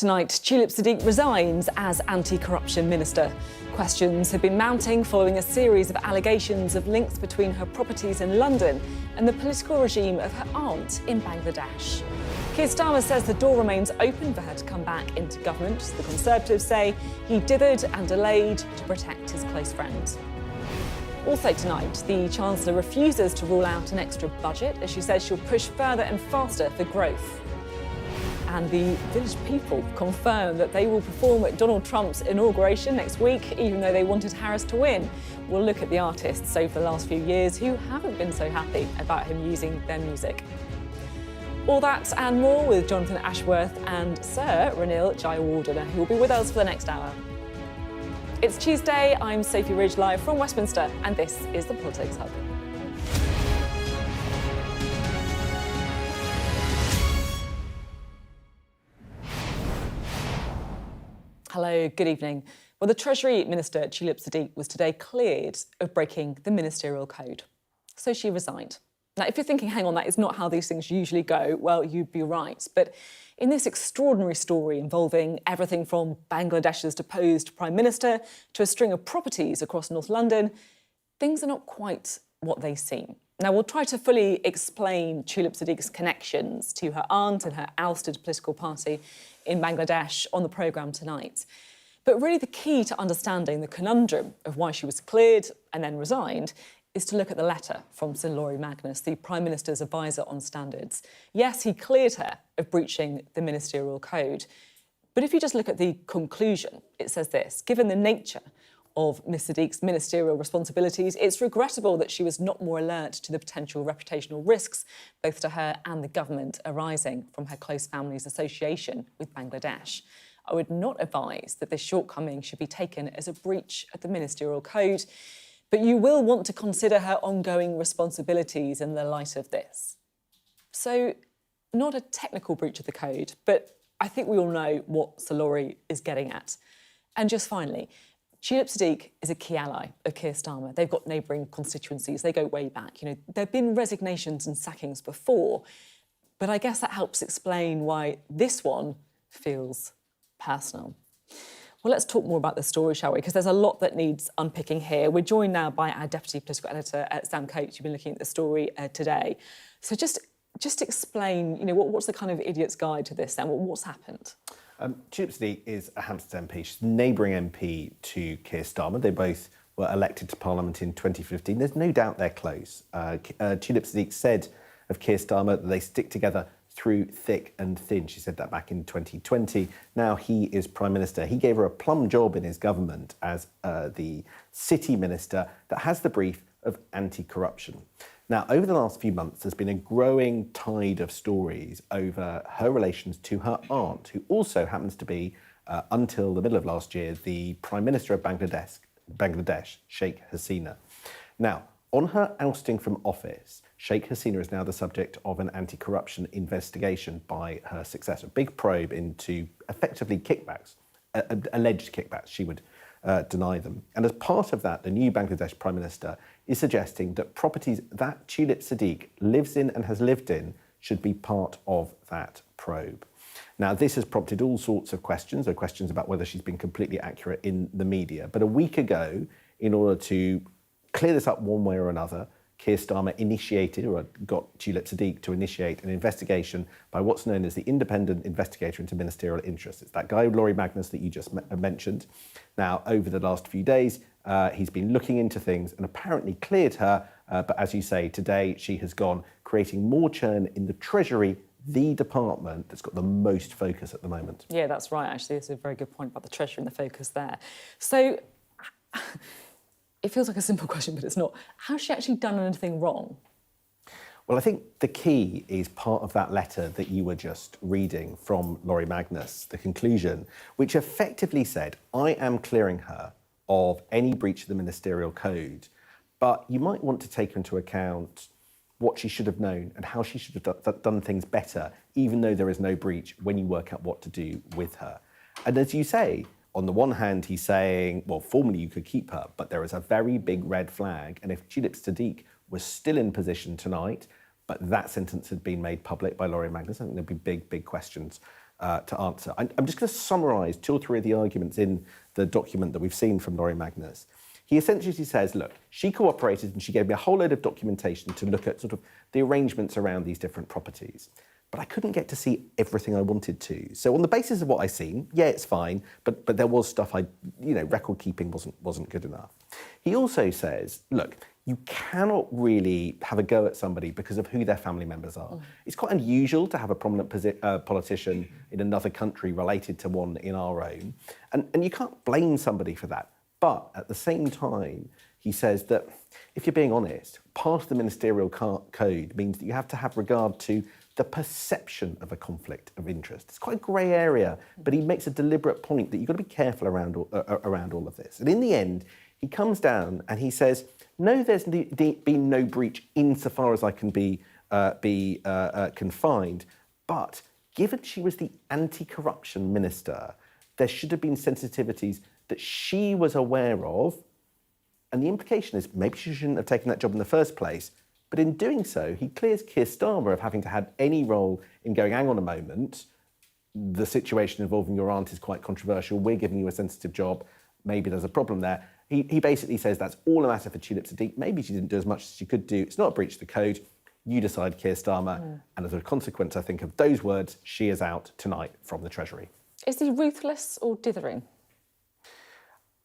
tonight, Tulip Siddiq resigns as anti-corruption minister. Questions have been mounting following a series of allegations of links between her properties in London and the political regime of her aunt in Bangladesh. Keir Starmer says the door remains open for her to come back into government. The Conservatives say he dithered and delayed to protect his close friends. Also tonight, the Chancellor refuses to rule out an extra budget as she says she'll push further and faster for growth. And the Village People confirm that they will perform at Donald Trump's inauguration next week, even though they wanted Harris to win. We'll look at the artists over the last few years who haven't been so happy about him using their music. All that and more with Jonathan Ashworth and Sir Ranil Jayawardena, who will be with us for the next hour. It's Tuesday, I'm Sophy Ridge live from Westminster, and this is the Politics Hub. Hello, good evening. Well, the Treasury Minister, Tulip Siddiq, was today cleared of breaking the ministerial code. So she resigned. Now, if you're thinking, hang on, that is not how these things usually go, well, you'd be right. But in this extraordinary story involving everything from Bangladesh's deposed Prime Minister to a string of properties across North London, things are not quite what they seem. Now, we'll try to fully explain Tulip Siddiq's connections to her aunt and her ousted political party in Bangladesh on the programme tonight. But really the key to understanding the conundrum of why she was cleared and then resigned is to look at the letter from Sir Lawrie Magnus, the Prime Minister's advisor on standards. Yes, he cleared her of breaching the ministerial code. But if you just look at the conclusion, it says this: given the nature of Ms Siddiq's ministerial responsibilities, it's regrettable that she was not more alert to the potential reputational risks, both to her and the government, arising from her close family's association with Bangladesh. I would not advise that this shortcoming should be taken as a breach of the ministerial code, but you will want to consider her ongoing responsibilities in the light of this. So, not a technical breach of the code, but I think we all know what Sir Lawrie is getting at. And just finally, Tulip Siddiq is a key ally of Keir Starmer. They've got neighbouring constituencies. They go way back. You know, there have been resignations and sackings before, but I guess that helps explain why this one feels personal. Well, let's talk more about the story, shall we? Because there's a lot that needs unpicking here. We're joined now by our Deputy Political Editor, Sam Coates, who's been looking at the story today. So just explain, you know, what's the kind of idiot's guide to this, Sam? What's happened? Tulip Siddiq is a Hampshire MP. She's a neighbouring MP to Keir Starmer. They both were elected to Parliament in 2015. There's no doubt they're close. Tulip Siddiq said of Keir Starmer that they stick together through thick and thin. She said that back in 2020. Now he is Prime Minister. He gave her a plum job in his government as the City Minister that has the brief of anti-corruption. Now, over the last few months, there's been a growing tide of stories over her relations to her aunt, who also happens to be, until the middle of last year, the Prime Minister of Bangladesh, Sheikh Hasina. Now, on her ousting from office, Sheikh Hasina is now the subject of an anti-corruption investigation by her successor. Big probe into effectively kickbacks, alleged kickbacks. She would deny them. And as part of that, the new Bangladesh Prime Minister is suggesting that properties that Tulip Siddiq lives in and has lived in should be part of that probe. Now, this has prompted all sorts of questions. There are questions about whether she's been completely accurate in the media. But a week ago, in order to clear this up one way or another, Keir Starmer initiated, or got Tulip Siddiq to initiate, an investigation by what's known as the Independent Investigator into Ministerial Interests. It's that guy, Lawrie Magnus, that you just mentioned. Now, over the last few days, he's been looking into things and apparently cleared her. But as you say, today she has gone, creating more churn in the Treasury, the department that's got the most focus at the moment. Yeah, that's right, actually. It's a very good point about the Treasury and the focus there. So, it feels like a simple question, but it's not. Has she actually done anything wrong? Well, I think the key is part of that letter that you were just reading from Lawrie Magnus, the conclusion, which effectively said, I am clearing her of any breach of the ministerial code, but you might want to take into account what she should have known and how she should have done things better, even though there is no breach, when you work out what to do with her. And as you say, on the one hand, he's saying, well, formally you could keep her, but there is a very big red flag. And if Tulip Siddiq was still in position tonight, but that sentence had been made public by Lawrie Magnus, I think there'd be big questions to answer. I'm just going to summarise 2 or 3 of the arguments in the document that we've seen from Laurie Magnus. He essentially says, look, she cooperated and she gave me a whole load of documentation to look at sort of the arrangements around these different properties. But I couldn't get to see everything I wanted to. So on the basis of what I've seen, yeah, it's fine, but there was stuff record keeping wasn't good enough. He also says, look, you cannot really have a go at somebody because of who their family members are. It's quite unusual to have a prominent politician in another country related to one in our own. And you can't blame somebody for that. But at the same time, he says that if you're being honest, part of the ministerial code means that you have to have regard to the perception of a conflict of interest. It's quite a grey area, but he makes a deliberate point that you've got to be careful around all of this. And in the end, he comes down and he says, no, there's been no breach insofar as I can be confined, but given she was the anti-corruption minister, there should have been sensitivities that she was aware of, and the implication is maybe she shouldn't have taken that job in the first place, but in doing so, he clears Keir Starmer of having to have any role in going, hang on a moment, the situation involving your aunt is quite controversial, we're giving you a sensitive job, maybe there's a problem there. He basically says that's all a matter for Tulip Siddiq. Maybe she didn't do as much as she could do. It's not a breach of the code. You decide, Keir Starmer. And as a consequence, I think, of those words, she is out tonight from the Treasury. Is he ruthless or dithering?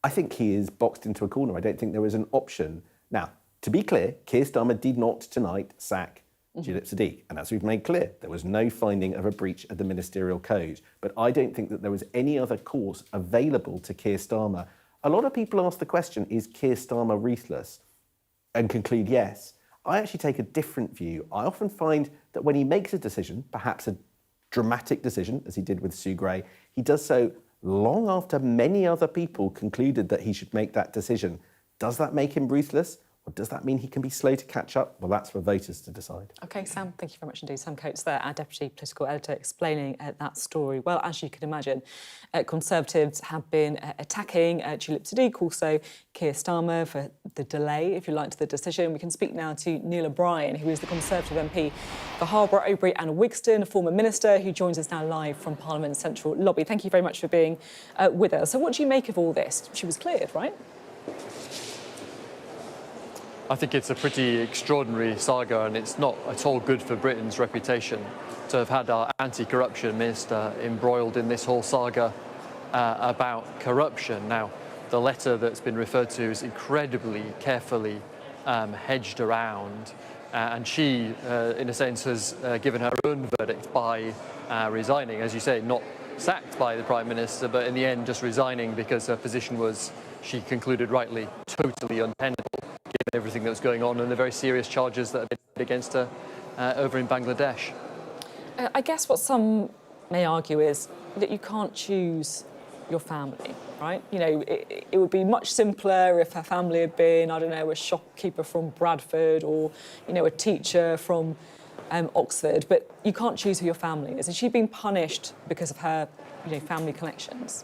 I think he is boxed into a corner. I don't think there is an option. Now, to be clear, Keir Starmer did not tonight sack Tulip Siddiq. And as we've made clear, there was no finding of a breach of the ministerial code. But I don't think that there was any other course available to Keir Starmer. A lot of people ask the question, is Keir Starmer ruthless? And conclude yes. I actually take a different view. I often find that when he makes a decision, perhaps a dramatic decision, as he did with Sue Gray, he does so long after many other people concluded that he should make that decision. Does that make him ruthless? Or does that mean he can be slow to catch up? Well, that's for voters to decide. OK, Sam, thank you very much indeed. Sam Coates there, our Deputy Political Editor, explaining that story. Well, as you can imagine, Conservatives have been attacking Tulip Siddiq, also Keir Starmer, for the delay, if you like, to the decision. We can speak now to Neil O'Brien, who is the Conservative MP for Harborough, Obery and Wigston, a former minister who joins us now live from Parliament's Central Lobby. Thank you very much for being with us. So what do you make of all this? She was cleared, right? I think it's a pretty extraordinary saga, and it's not at all good for Britain's reputation to have had our anti-corruption minister embroiled in this whole saga about corruption. Now, the letter that's been referred to is incredibly carefully hedged around, and she, in a sense, has given her own verdict by resigning, as you say, not sacked by the Prime Minister, but in the end just resigning because her position was, she concluded rightly, totally untenable, given everything that was going on and the very serious charges that have been made against her over in Bangladesh. I guess what some may argue is that you can't choose your family, right? You know, it would be much simpler if her family had been, I don't know, a shopkeeper from Bradford or, you know, a teacher from Oxford, but you can't choose who your family is. Has she been punished because of her, you know, family connections?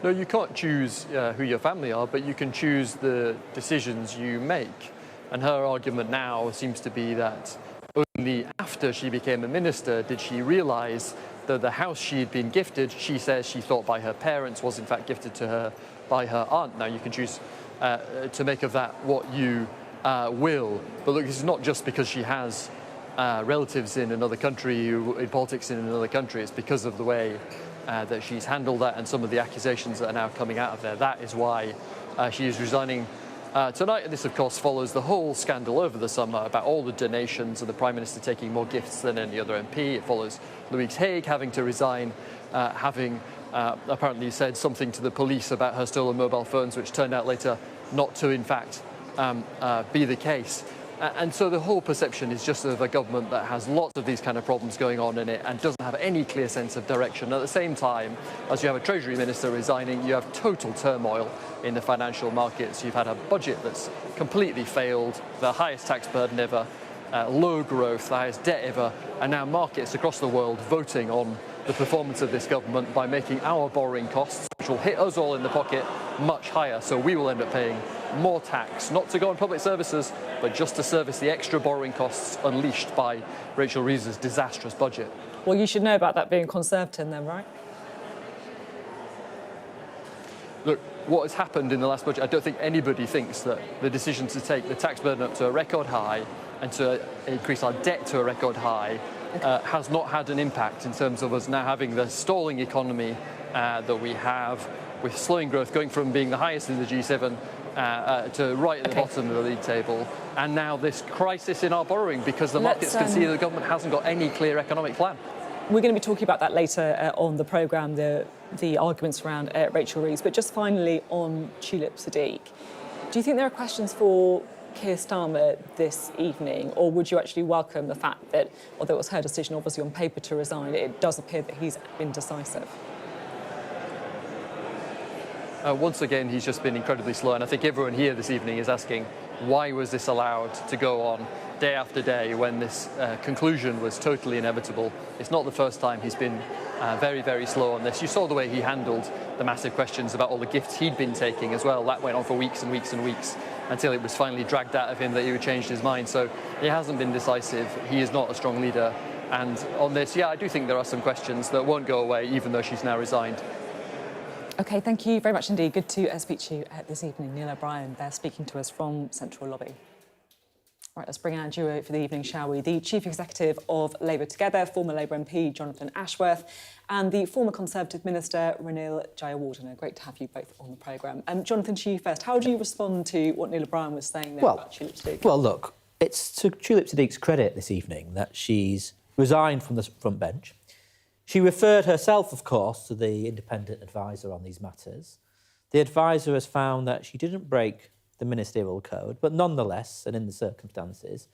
No, you can't choose who your family are, but you can choose the decisions you make. And her argument now seems to be that only after she became a minister did she realise that the house she had been gifted, she says she thought by her parents, was in fact gifted to her by her aunt. Now, you can choose to make of that what you will. But look, it's not just because she has relatives in another country, in politics in another country. It's because of the way that she's handled that and some of the accusations that are now coming out of there. That is why she is resigning tonight. And this, of course, follows the whole scandal over the summer about all the donations and the Prime Minister taking more gifts than any other MP. It follows Louise Haigh having to resign, having apparently said something to the police about her stolen mobile phones, which turned out later not to, in fact, be the case. And so the whole perception is just of a government that has lots of these kind of problems going on in it and doesn't have any clear sense of direction. At the same time, as you have a Treasury Minister resigning, you have total turmoil in the financial markets. You've had a budget that's completely failed, the highest tax burden ever, low growth, the highest debt ever, and now markets across the world voting on the performance of this government by making our borrowing costs, which will hit us all in the pocket, much higher. So we will end up paying more tax, not to go on public services, but just to service the extra borrowing costs unleashed by Rachel Reeves' disastrous budget. Well, you should know about that being Conservative then, right? Look, what has happened in the last budget, I don't think anybody thinks that the decision to take the tax burden up to a record high and to increase our debt to a record high has not had an impact in terms of us now having the stalling economy that we have, with slowing growth going from being the highest in the G7 to right at the bottom of the league table, and now this crisis in our borrowing because the markets can see that the government hasn't got any clear economic plan. We're going to be talking about that later on the programme, the arguments around Rachel Reeves. But just finally on Tulip Siddiq, do you think there are questions for Keir Starmer this evening, or would you actually welcome the fact that, although it was her decision obviously on paper to resign, it does appear that he's been decisive? Once again, he's just been incredibly slow, and I think everyone here this evening is asking, why was this allowed to go on day after day when this conclusion was totally inevitable? It's not the first time he's been very, very slow on this. You saw the way he handled the massive questions about all the gifts he'd been taking as well. That went on for weeks and weeks and weeks until it was finally dragged out of him that he had changed his mind. So he hasn't been decisive. He is not a strong leader. And on this, yeah, I do think there are some questions that won't go away, even though she's now resigned. OK, thank you very much indeed. Good to speak to you this evening. Neil O'Brien there speaking to us from Central Lobby. Right, let's bring our duo for the evening, shall we? The Chief Executive of Labour Together, former Labour MP Jonathan Ashworth, and the former Conservative Minister Ranil Jayawardena. Great to have you both on the programme. Jonathan, to you first. How do you respond to what Neil O'Brien was saying there about Tulip Siddiq? Well, look, it's to Tulip Siddiq's credit this evening that she's resigned from the front bench. She referred herself, of course, to the independent advisor on these matters. The advisor has found that she didn't break the ministerial code, but nonetheless, and in the circumstances,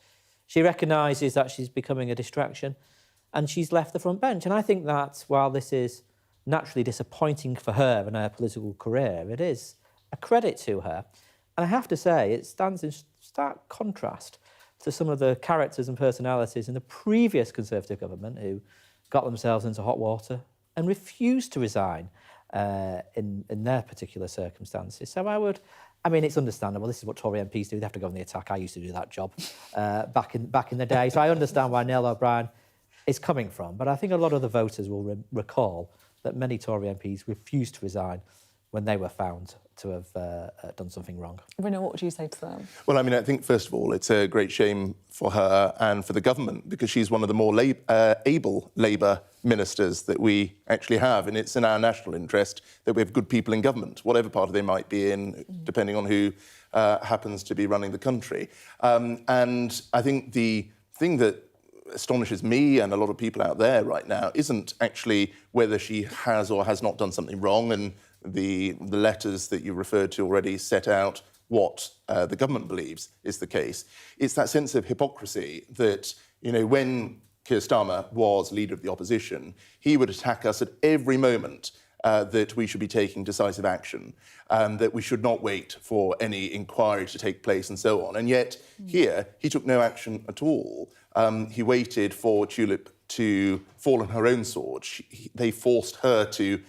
she recognises that she's becoming a distraction and she's left the front bench. And I think that while this is naturally disappointing for her and her political career, it is a credit to her. And I have to say, it stands in stark contrast to some of the characters and personalities in the previous Conservative government who got themselves into hot water and refused to resign in their particular circumstances. So I mean, it's understandable. This is what Tory MPs do. They have to go on the attack. I used to do that job back in the day. So I understand where Neil O'Brien is coming from. But I think a lot of the voters will recall that many Tory MPs refused to resign when they were found to have done something wrong. Ranil, what would you say to them? Well, I mean, I think, first of all, it's a great shame for her and for the government because she's one of the more able Labour ministers that we actually have, and it's in our national interest that we have good people in government, whatever party they might be in, depending on who happens to be running the country. And I think the thing that astonishes me and a lot of people out there right now isn't actually whether she has or has not done something wrong, and the letters that you referred to already set out what the government believes is the case. It's that sense of hypocrisy that, you know, when Keir Starmer was leader of the opposition, he would attack us at every moment that we should be taking decisive action, that we should not wait for any inquiry to take place and so on. And yet here, he took no action at all. He waited for Tulip to fall on her own sword. They forced her to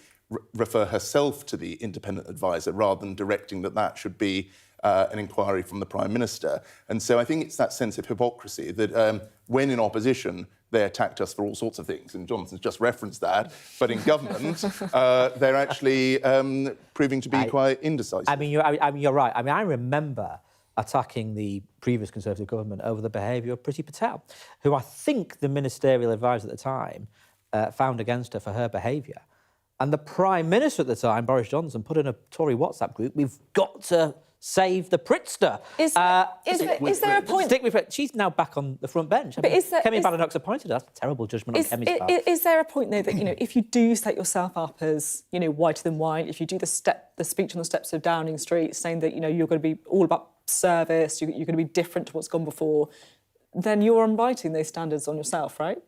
refer herself to the independent advisor rather than directing that should be an inquiry from the Prime Minister. And so I think it's that sense of hypocrisy that when in opposition, they attacked us for all sorts of things, and Johnson's just referenced that, but in government, they're actually proving to be quite indecisive. I mean, you're right. I mean, I remember attacking the previous Conservative government over the behaviour of Priti Patel, who I think the ministerial advisor at the time found against her for her behaviour. And the Prime Minister at the time, Boris Johnson, put in a Tory WhatsApp group, we've got to save the Pritster. Is there a point... Stick with it. She's now back on the front bench. Kemi Badenoch's appointed her. That's a terrible judgment on Kemi's part. Is there a point, though, that, you know, if you do set yourself up as, you know, whiter than white, if you do the speech on the steps of Downing Street saying that, you know, you're going to be all about service, you're going to be different to what's gone before, then you're inviting those standards on yourself, right?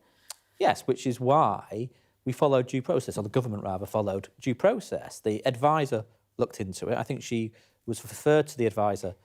Yes, which is why we followed due process, or the government rather followed due process. The advisor looked into it. I think she was referred to the advisor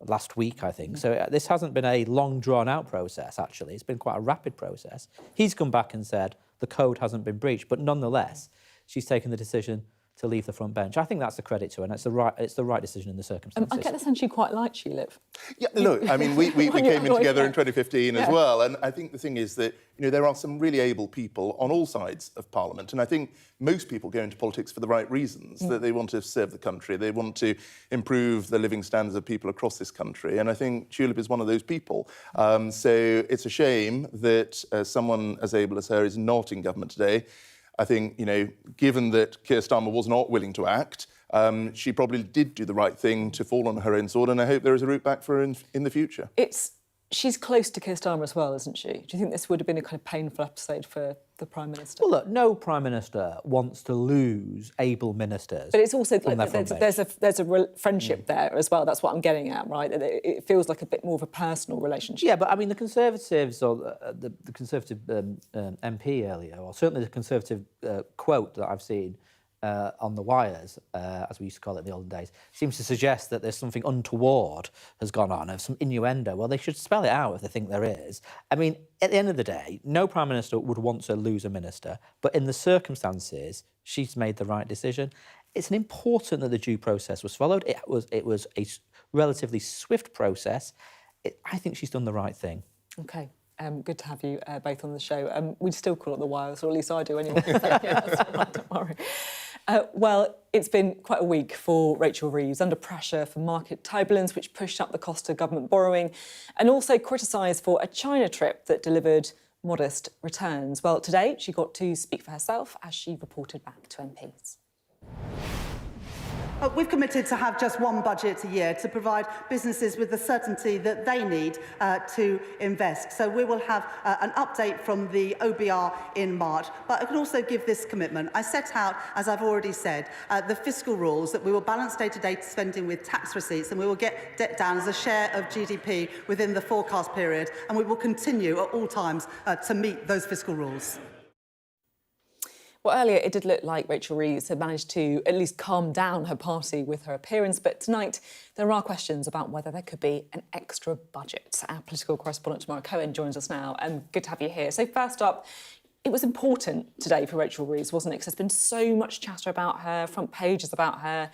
last week, I think. So this hasn't been a long, drawn-out process, actually. It's been quite a rapid process. He's come back and said the code hasn't been breached, but nonetheless, she's taken the decision to leave the front bench. I think that's a credit to her, and it's the right decision in the circumstances. I get the sense you quite like Tulip. Yeah, look, I mean, we came in together in 2015 as well, and I think the thing is that, you know, there are some really able people on all sides of Parliament, and I think most people go into politics for the right reasons, that they want to serve the country, they want to improve the living standards of people across this country, and I think Tulip is one of those people. So it's a shame that someone as able as her is not in government today. I think, you know, given that Keir Starmer was not willing to act, she probably did do the right thing to fall on her own sword, and I hope there is a route back for her in the future. She's close to Keir Starmer as well, isn't she? Do you think this would have been a kind of painful episode for the Prime Minister? Well, look, no Prime Minister wants to lose able ministers. But it's also like there's a friendship there as well. That's what I'm getting at, right? It feels like a bit more of a personal relationship. Yeah, but I mean, the Conservatives or the Conservative MP earlier, or certainly the Conservative quote that I've seen on the wires, as we used to call it in the olden days, seems to suggest that there's something untoward has gone on, of some innuendo. Well, they should spell it out if they think there is. I mean, at the end of the day, no Prime Minister would want to lose a minister, but in the circumstances, she's made the right decision. It's important that the due process was followed. It was a relatively swift process. I think she's done the right thing. OK. Good to have you both on the show. We'd still call it the wires, or at least I do anyway. So, yeah, that's fine, don't worry. Well, it's been quite a week for Rachel Reeves, under pressure from market turbulence, which pushed up the cost of government borrowing, and also criticised for a China trip that delivered modest returns. Well, today she got to speak for herself as she reported back to MPs. We've committed to have just one budget a year to provide businesses with the certainty that they need to invest. So we will have an update from the OBR in March. But I can also give this commitment. I set out, as I've already said, the fiscal rules that we will balance day-to-day spending with tax receipts, and we will get debt down as a share of GDP within the forecast period. And we will continue at all times to meet those fiscal rules. Well, earlier it did look like Rachel Reeves had managed to at least calm down her party with her appearance, but tonight there are questions about whether there could be an extra budget. Our political correspondent Tamara Cohen joins us now, and good to have you here. So first up, it was important today for Rachel Reeves, wasn't it? Because there's been so much chatter about her, front pages about her.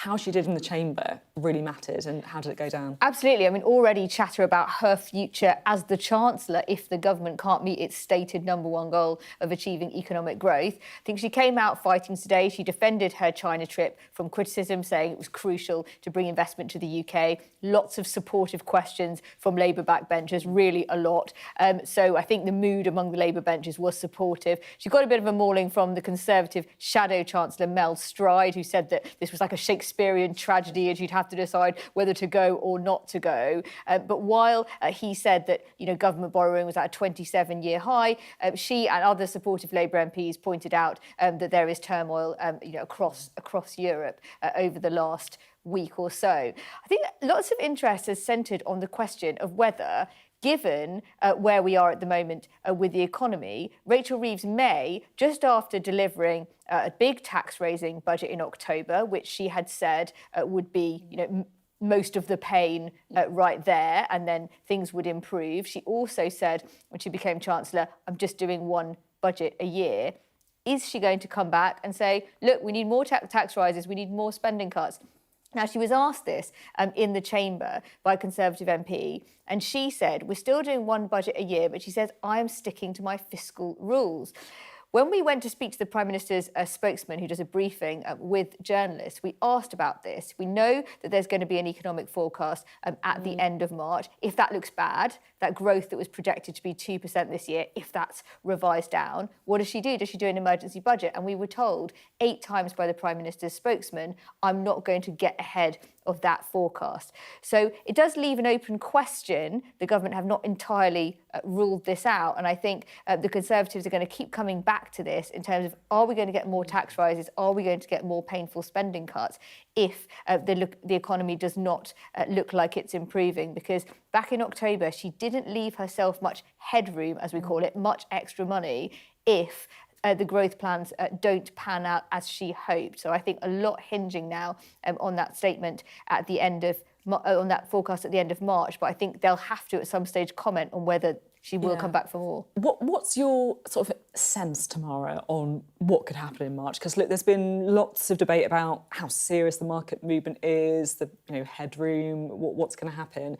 How she did in the chamber really mattered, and how did it go down? Absolutely. I mean, already chatter about her future as the Chancellor if the government can't meet its stated #1 goal of achieving economic growth. I think she came out fighting today. She defended her China trip from criticism, saying it was crucial to bring investment to the UK. Lots of supportive questions from Labour backbenchers, really a lot. So I think the mood among the Labour benches was supportive. She got a bit of a mauling from the Conservative shadow Chancellor Mel Stride, who said that this was like a Shakespearean tragedy and she'd have to decide whether to go or not to go. But while he said that, you know, government borrowing was at a 27-year high, she and other supportive Labour MPs pointed out that there is turmoil, you know, across Europe over the last week or so. I think lots of interest has centred on the question of whether, given where we are at the moment with the economy, Rachel Reeves may, just after delivering a big tax-raising budget in October, which she had said would be, you know, most of the pain right there, and then things would improve. She also said, when she became Chancellor, I'm just doing one budget a year. Is she going to come back and say, look, we need more tax rises, we need more spending cuts? Now, she was asked this in the chamber by a Conservative MP, and she said, we're still doing one budget a year, but she says, I am sticking to my fiscal rules. When we went to speak to the Prime Minister's spokesman, who does a briefing with journalists, we asked about this. We know that there's going to be an economic forecast at the end of March. If that looks bad, that growth that was projected to be 2% this year, if that's revised down, what does she do? Does she do an emergency budget? And we were told 8 times by the Prime Minister's spokesman, I'm not going to get ahead of that forecast. So it does leave an open question. The government have not entirely ruled this out. And I think the Conservatives are going to keep coming back to this in terms of, are we going to get more tax rises? Are we going to get more painful spending cuts if the economy does not look like it's improving? Because back in October, she didn't leave herself much headroom, as we call it, much extra money, if the growth plans don't pan out as she hoped. So I think a lot hinging now on that statement at the end of on that forecast at the end of March. But I think they'll have to at some stage comment on whether she will come back for more. What's your sort of sense tomorrow on what could happen in March? Because look, there's been lots of debate about how serious the market movement is, the headroom, what's going to happen.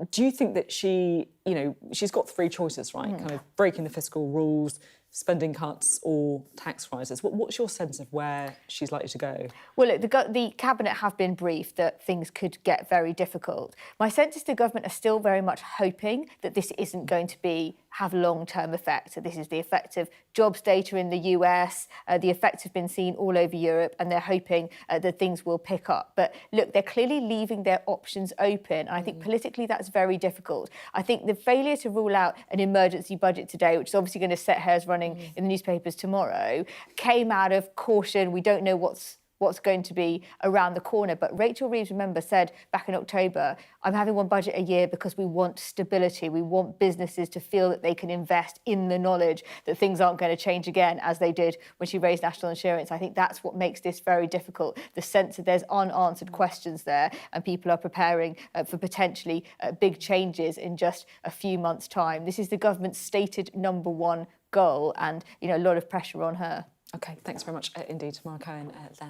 Do you think that she's got three choices, right? Kind of breaking the fiscal rules, spending cuts or tax rises. What's your sense of where she's likely to go? Well, look, the Cabinet have been briefed that things could get very difficult. My sense is the government are still very much hoping that this isn't going to have long-term effects. So this is the effect of jobs data in the US, the effects have been seen all over Europe, and they're hoping that things will pick up. But look, they're clearly leaving their options open, and I think politically that's very difficult. I think the failure to rule out an emergency budget today, which is obviously going to set hairs running in the newspapers tomorrow, came out of caution. We don't know what's going to be around the corner. But Rachel Reeves, remember, said back in October, I'm having one budget a year because we want stability. We want businesses to feel that they can invest in the knowledge that things aren't going to change again as they did when she raised national insurance. I think that's what makes this very difficult, the sense that there's unanswered questions there and people are preparing for potentially big changes in just a few months' time. This is the government's stated number one goal and, a lot of pressure on her. OK, thanks very much indeed, Tamara Cohen there.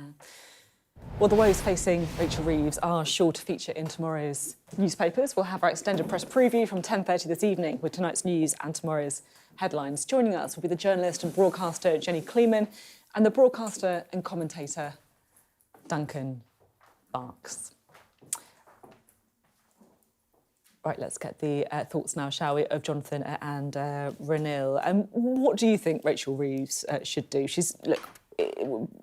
Well, the woes facing Rachel Reeves are sure to feature in tomorrow's newspapers. We'll have our extended press preview from 10:30 this evening with tonight's news and tomorrow's headlines. Joining us will be the journalist and broadcaster Jenny Kleeman and the broadcaster and commentator Duncan Barks. Right, let's get the thoughts now, shall we, of Jonathan and Ranil. What do you think Rachel Reeves should do? She's,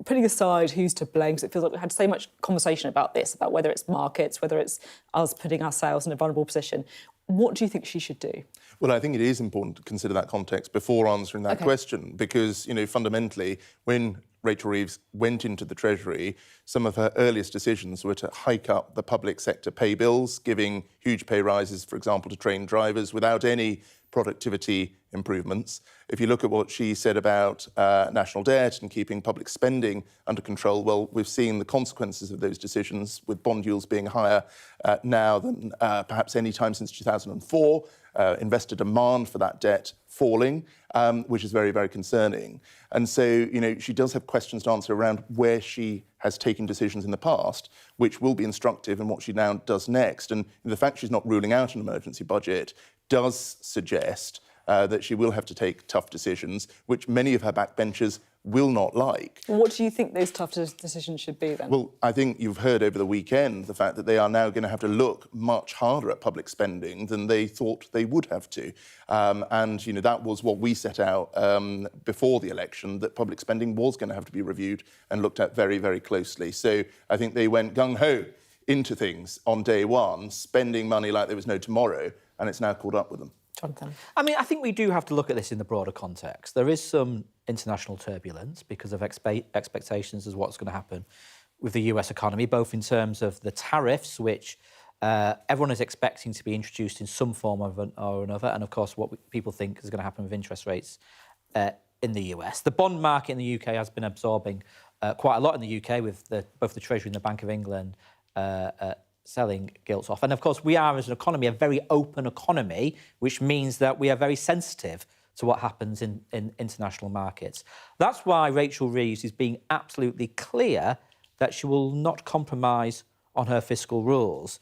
putting aside who's to blame, because it feels like we've had so much conversation about this, about whether it's markets, whether it's us putting ourselves in a vulnerable position. What do you think she should do? Well, I think it is important to consider that context before answering that question, because, fundamentally, when Rachel Reeves went into the Treasury, some of her earliest decisions were to hike up the public sector pay bills, giving huge pay rises, for example, to trained drivers without any productivity improvements. If you look at what she said about national debt and keeping public spending under control, well, we've seen the consequences of those decisions, with bond yields being higher now than perhaps any time since 2004, investor demand for that debt falling, which is very, very concerning. And so, she does have questions to answer around where she has taken decisions in the past, which will be instructive in what she now does next. And the fact she's not ruling out an emergency budget does suggest that she will have to take tough decisions, which many of her backbenchers will not like. What do you think those tough decisions should be then? Well, I think you've heard over the weekend the fact that they are now going to have to look much harder at public spending than they thought they would have to. And, that was what we set out before the election, that public spending was going to have to be reviewed and looked at very, very closely. So I think they went gung-ho into things on day one, spending money like there was no tomorrow, and it's now caught up with them. Jonathan? I think we do have to look at this in the broader context. There is some international turbulence because of expectations as what's going to happen with the US economy, both in terms of the tariffs, which everyone is expecting to be introduced in some form or another, and of course what people think is going to happen with interest rates in the US. The bond market in the UK has been absorbing quite a lot in the UK, with both the Treasury and the Bank of England selling gilts off. And of course, we are, as an economy, a very open economy, which means that we are very sensitive to what happens in international markets. That's why Rachel Reeves is being absolutely clear that she will not compromise on her fiscal rules.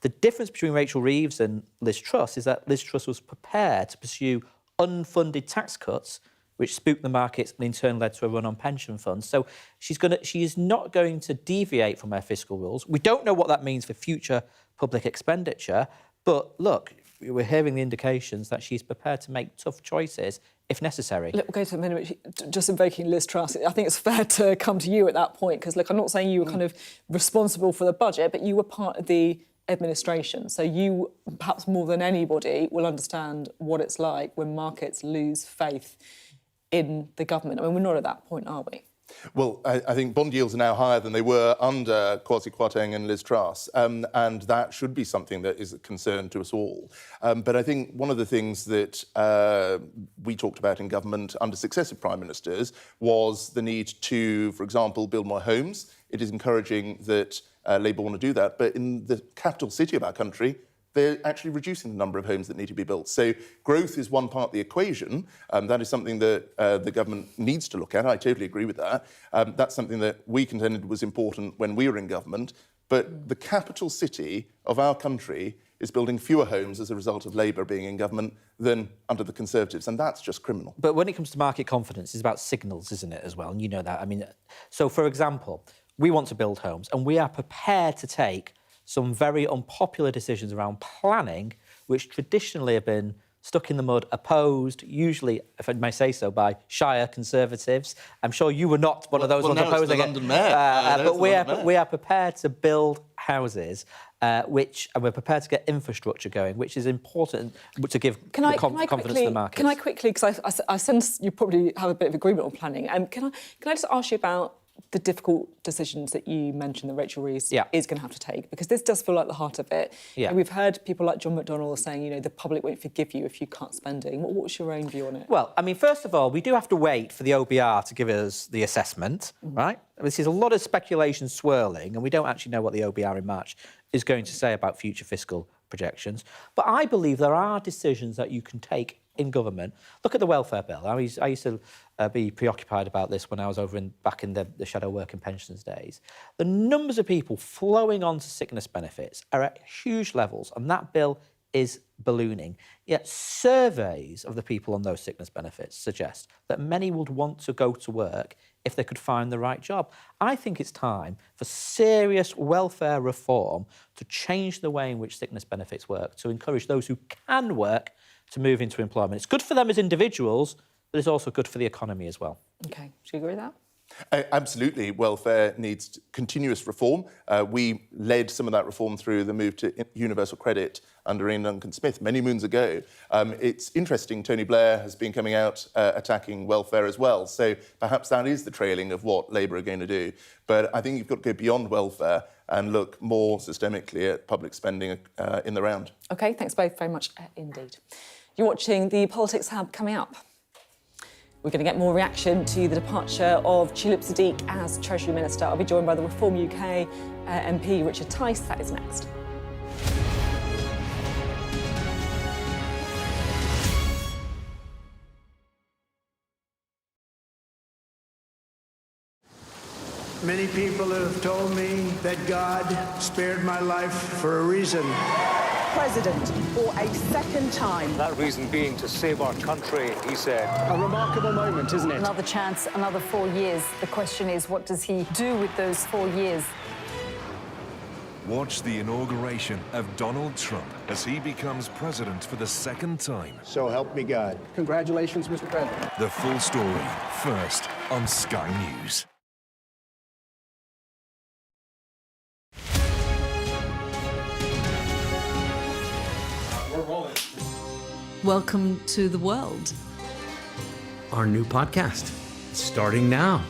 The difference between Rachel Reeves and Liz Truss is that Liz Truss was prepared to pursue unfunded tax cuts, which spooked the markets and in turn led to a run on pension funds. So she is not going to deviate from her fiscal rules. We don't know what that means for future public expenditure, but look, we're hearing the indications that she's prepared to make tough choices if necessary. Look, we'll go to a minute. Just invoking Liz Truss, I think it's fair to come to you at that point, because, look, I'm not saying you were kind of responsible for the budget, but you were part of the administration. So you, perhaps more than anybody, will understand what it's like when markets lose faith in the government. I mean, we're not at that point, are we? Well, I think bond yields are now higher than they were under Kwasi Kwarteng and Liz Truss, and that should be something that is a concern to us all. But I think one of the things that we talked about in government under successive prime ministers was the need to, for example, build more homes. It is encouraging that Labour want to do that, but in the capital city of our country, they're actually reducing the number of homes that need to be built. So growth is one part of the equation. That is something that the government needs to look at. I totally agree with that. That's something that we contended was important when we were in government. But the capital city of our country is building fewer homes as a result of Labour being in government than under the Conservatives, and that's just criminal. But when it comes to market confidence, it's about signals, isn't it, as well? And you know that. I mean, so, for example, we want to build homes, and we are prepared to take some very unpopular decisions around planning, which traditionally have been stuck in the mud, opposed, usually, if I may say so, by Shire Conservatives. I'm sure you were not one of those ones opposing it. London Mayor. But we are prepared to build houses, and we're prepared to get infrastructure going, which is important to give confidence to the market. Can I quickly, because I sense you probably have a bit of agreement on planning, can I just ask you about the difficult decisions that you mentioned that Rachel Reeves is going to have to take, because this does feel like the heart of it. Yeah. And we've heard people like John McDonnell saying, the public won't forgive you if you cut spending. What's your own view on it? Well, I mean, first of all, we do have to wait for the OBR to give us the assessment, right? This is a lot of speculation swirling, and we don't actually know what the OBR in March is going to say about future fiscal projections. But I believe there are decisions that you can take in government. Look at the welfare bill. I used to be preoccupied about this when I was back in the shadow work and pensions days. The numbers of people flowing onto sickness benefits are at huge levels, and that bill is ballooning. Yet surveys of the people on those sickness benefits suggest that many would want to go to work if they could find the right job. I think it's time for serious welfare reform to change the way in which sickness benefits work, to encourage those who can work to move into employment. It's good for them as individuals, but it's also good for the economy as well. OK, do you agree with that? Absolutely. Welfare needs continuous reform. We led some of that reform through the move to universal credit under Ian Duncan-Smith many moons ago. It's interesting, Tony Blair has been coming out attacking welfare as well, so perhaps that is the trailing of what Labour are going to do. But I think you've got to go beyond welfare and look more systemically at public spending in the round. OK, thanks both very much indeed. You're watching the Politics Hub. Coming up, we're going to get more reaction to the departure of Tulip Siddiq as Treasury Minister. I'll be joined by the Reform UK MP Richard Tice. That is next. Many people have told me that God spared my life for a reason. President for a second time. That reason being to save our country, he said. A remarkable moment, isn't it? Another chance, another 4 years. The question is, what does he do with those 4 years? Watch the inauguration of Donald Trump as he becomes president for the second time. So help me God. Congratulations, Mr. President. The full story, first on Sky News. Welcome to the world. Our new podcast, starting now.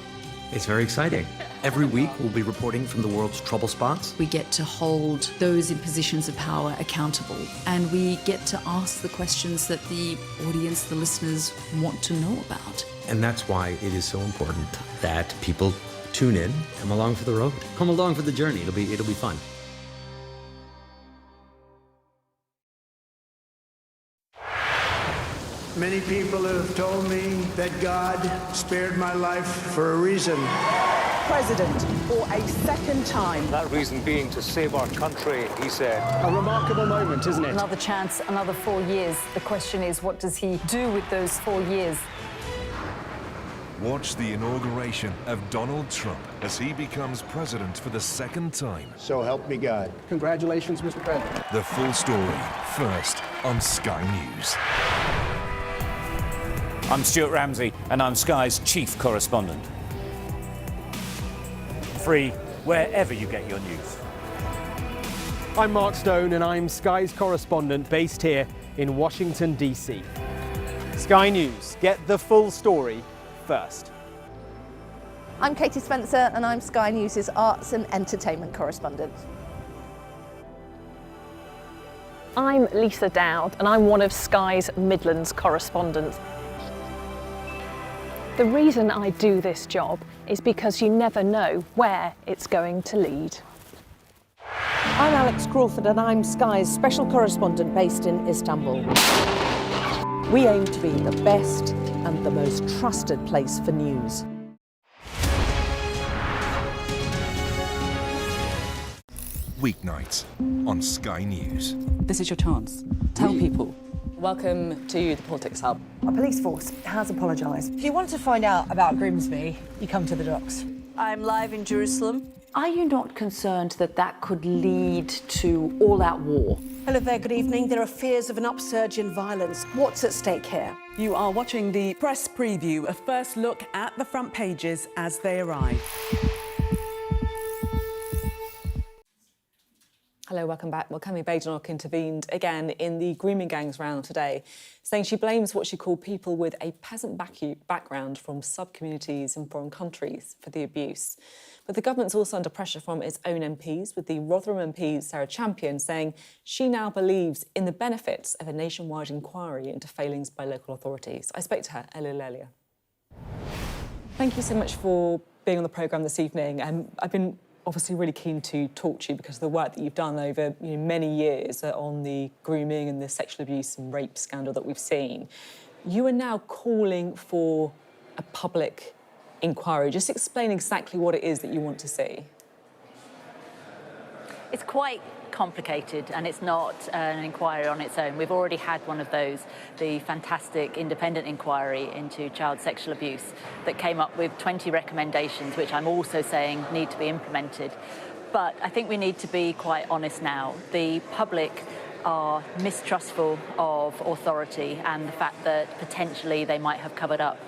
It's very exciting. Every week, we'll be reporting from the world's trouble spots. We get to hold those in positions of power accountable, and we get to ask the questions that the audience, the listeners, want to know about. And that's why it is so important that people tune in, come along for the road, come along for the journey. It'll be fun. Many people have told me that God spared my life for a reason. President for a second time. That reason being to save our country, he said. A remarkable moment, isn't it? Another chance, another 4 years. The question is, what does he do with those 4 years? Watch the inauguration of Donald Trump as he becomes president for the second time. So help me God. Congratulations, Mr. President. The full story, first on Sky News. I'm Stuart Ramsey, and I'm Sky's chief correspondent. Free wherever you get your news. I'm Mark Stone, and I'm Sky's correspondent based here in Washington, D.C. Sky News, get the full story first. I'm Katie Spencer, and I'm Sky News' arts and entertainment correspondent. I'm Lisa Dowd, and I'm one of Sky's Midlands correspondents. The reason I do this job is because you never know where it's going to lead. I'm Alex Crawford and I'm Sky's special correspondent based in Istanbul. We aim to be the best and the most trusted place for news. Weeknights on Sky News. This is your chance. Tell people. Welcome to the Politics Hub. Our police force has apologised. If you want to find out about Grimsby, you come to the docks. I'm live in Jerusalem. Are you not concerned that that could lead to all-out war? Hello there, good evening. There are fears of an upsurge in violence. What's at stake here? You are watching the press preview, a first look at the front pages as they arrive. Hello, welcome back. Well, Cammy Badenoch intervened again in the grooming gangs round today, saying she blames what she called people with a peasant background from sub-communities in foreign countries for the abuse. But the government's also under pressure from its own MPs, with the Rotherham MP Sarah Champion saying she now believes in the benefits of a nationwide inquiry into failings by local authorities. I spoke to her a little earlier. Thank you so much for being on the programme this evening. I've been obviously really keen to talk to you because of the work that you've done over many years on the grooming and the sexual abuse and rape scandal that we've seen. You are now calling for a public inquiry. Just explain exactly what it is that you want to see. It's quite complicated and it's not an inquiry on its own. We've already had one of those, the fantastic independent inquiry into child sexual abuse that came up with 20 recommendations, which I'm also saying need to be implemented. But I think we need to be quite honest now. The public are mistrustful of authority and the fact that potentially they might have covered up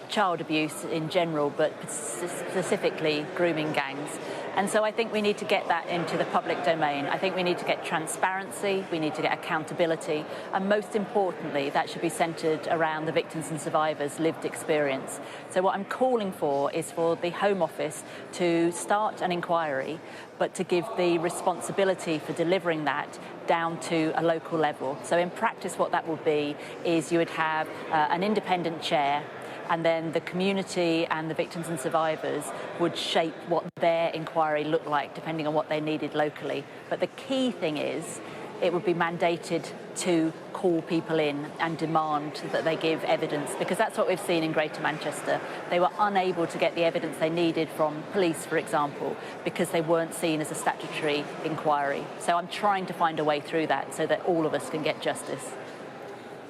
child abuse in general, but specifically grooming gangs. And so I think we need to get that into the public domain. I think we need to get transparency, we need to get accountability, and most importantly, that should be centred around the victims and survivors' lived experience. So what I'm calling for is for the Home Office to start an inquiry, but to give the responsibility for delivering that down to a local level. So in practice, what that would be is you would have an independent chair, and then the community and the victims and survivors would shape what their inquiry looked like, depending on what they needed locally. But the key thing is, it would be mandated to call people in and demand that they give evidence, because that's what we've seen in Greater Manchester. They were unable to get the evidence they needed from police, for example, because they weren't seen as a statutory inquiry. So I'm trying to find a way through that so that all of us can get justice.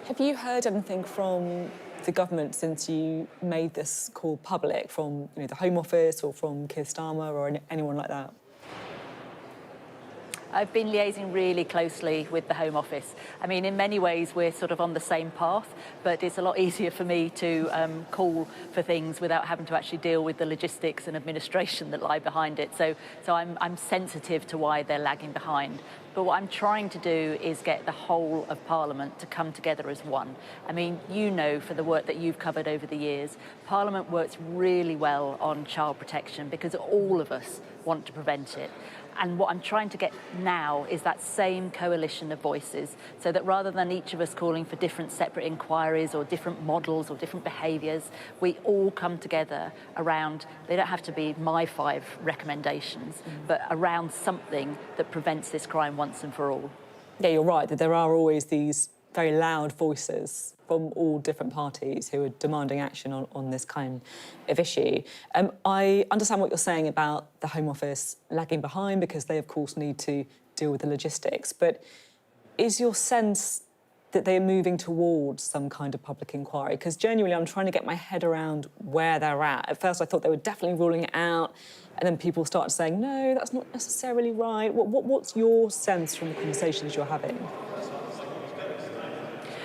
Have you heard anything from the government since you made this call public, from the Home Office or from Keir Starmer or anyone like that? I've been liaising really closely with the Home Office. I mean, in many ways, we're sort of on the same path, but it's a lot easier for me to call for things without having to actually deal with the logistics and administration that lie behind it. So I'm sensitive to why they're lagging behind. But what I'm trying to do is get the whole of Parliament to come together as one. I mean, you know, for the work that you've covered over the years, Parliament works really well on child protection because all of us want to prevent it. And what I'm trying to get now is that same coalition of voices, so that rather than each of us calling for different separate inquiries or different models or different behaviours, we all come together around, they don't have to be my 5 recommendations, but around something that prevents this crime once and for all. Yeah, you're right, that there are always these very loud voices from all different parties who are demanding action on this kind of issue. I understand what you're saying about the Home Office lagging behind because they, of course, need to deal with the logistics. But is your sense that they are moving towards some kind of public inquiry? Because genuinely, I'm trying to get my head around where they're at. At first, I thought they were definitely ruling it out, and then people started saying, no, that's not necessarily right. What's your sense from the conversations you're having?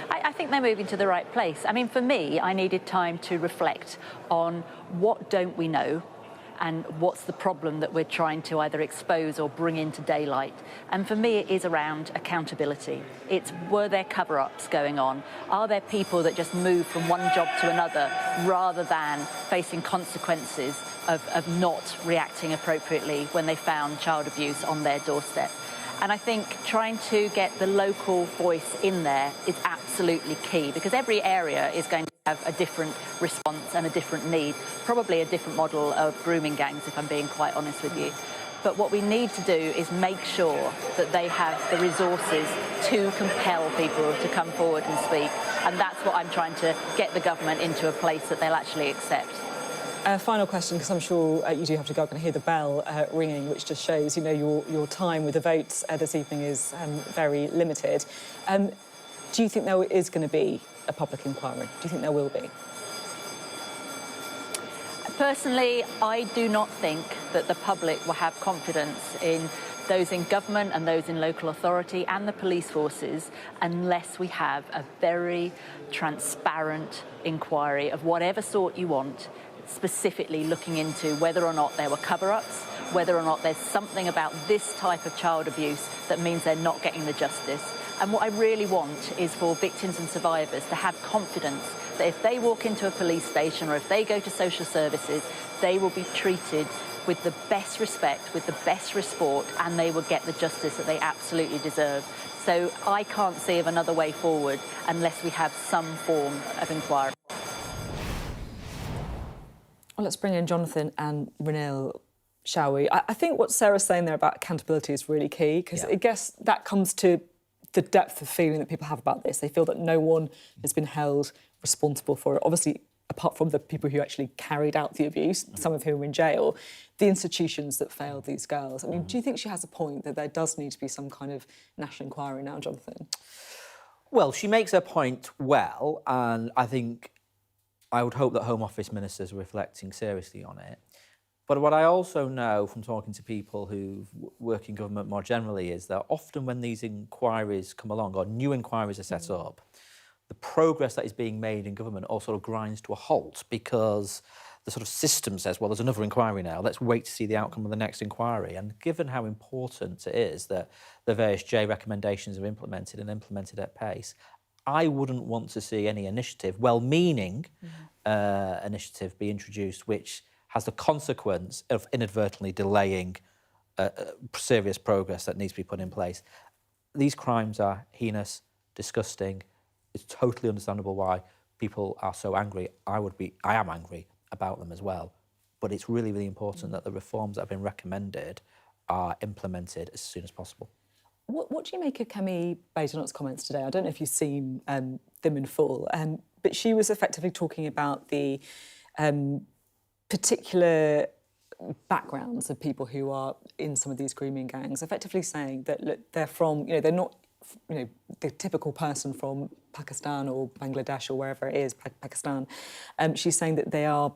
I think they're moving to the right place. I mean, for me, I needed time to reflect on what don't we know and what's the problem that we're trying to either expose or bring into daylight. And for me, it is around accountability. It's, were there cover-ups going on? Are there people that just move from one job to another rather than facing consequences of not reacting appropriately when they found child abuse on their doorstep? And I think trying to get the local voice in there is absolutely key, because every area is going to have a different response and a different need, probably a different model of grooming gangs, if I'm being quite honest with you. But what we need to do is make sure that they have the resources to compel people to come forward and speak. And that's what I'm trying to get the government into a place that they'll actually accept. Final question, because I'm sure you do have to go. I'm going to hear the bell ringing, which just shows, you know, your time with the votes this evening is very limited. Do you think there is going to be a public inquiry? Do you think there will be? Personally, I do not think that the public will have confidence in those in government and those in local authority and the police forces unless we have a very transparent inquiry of whatever sort you want, specifically looking into whether or not there were cover-ups, whether or not there's something about this type of child abuse that means they're not getting the justice. And what I really want is for victims and survivors to have confidence that if they walk into a police station or if they go to social services, they will be treated with the best respect, with the best respect, and they will get the justice that they absolutely deserve. So I can't see of another way forward unless we have some form of inquiry. Well, let's bring in Jonathan and Ranil, shall we? I think what Sarah's saying there about accountability is really key, because I guess that comes to the depth of feeling that people have about this. They feel that no one has been held responsible for it. Obviously, apart from the people who actually carried out the abuse, some of whom are in jail, the institutions that failed these girls. I mean, do you think she has a point that there does need to be some kind of national inquiry now, Jonathan? Well, she makes her point well, and I think I would hope that Home Office ministers are reflecting seriously on it. But what I also know from talking to people who work in government more generally is that often when these inquiries come along or new inquiries are set up, the progress that is being made in government all sort of grinds to a halt because the sort of system says, well, there's another inquiry now, let's wait to see the outcome of the next inquiry. And given how important it is that the various J recommendations are implemented and implemented at pace, I wouldn't want to see any initiative, well-meaning initiative, be introduced which has the consequence of inadvertently delaying serious progress that needs to be put in place. These crimes are heinous, disgusting. It's totally understandable why people are so angry. I am angry about them as well. But it's really, really important that the reforms that have been recommended are implemented as soon as possible. What do you make of Kemi Badenoch's comments today? I don't know if you've seen them in full, but she was effectively talking about the particular backgrounds of people who are in some of these grooming gangs, effectively saying that, look, they're from, they're not, the typical person from Pakistan or Bangladesh or wherever it is, Pakistan. She's saying that they are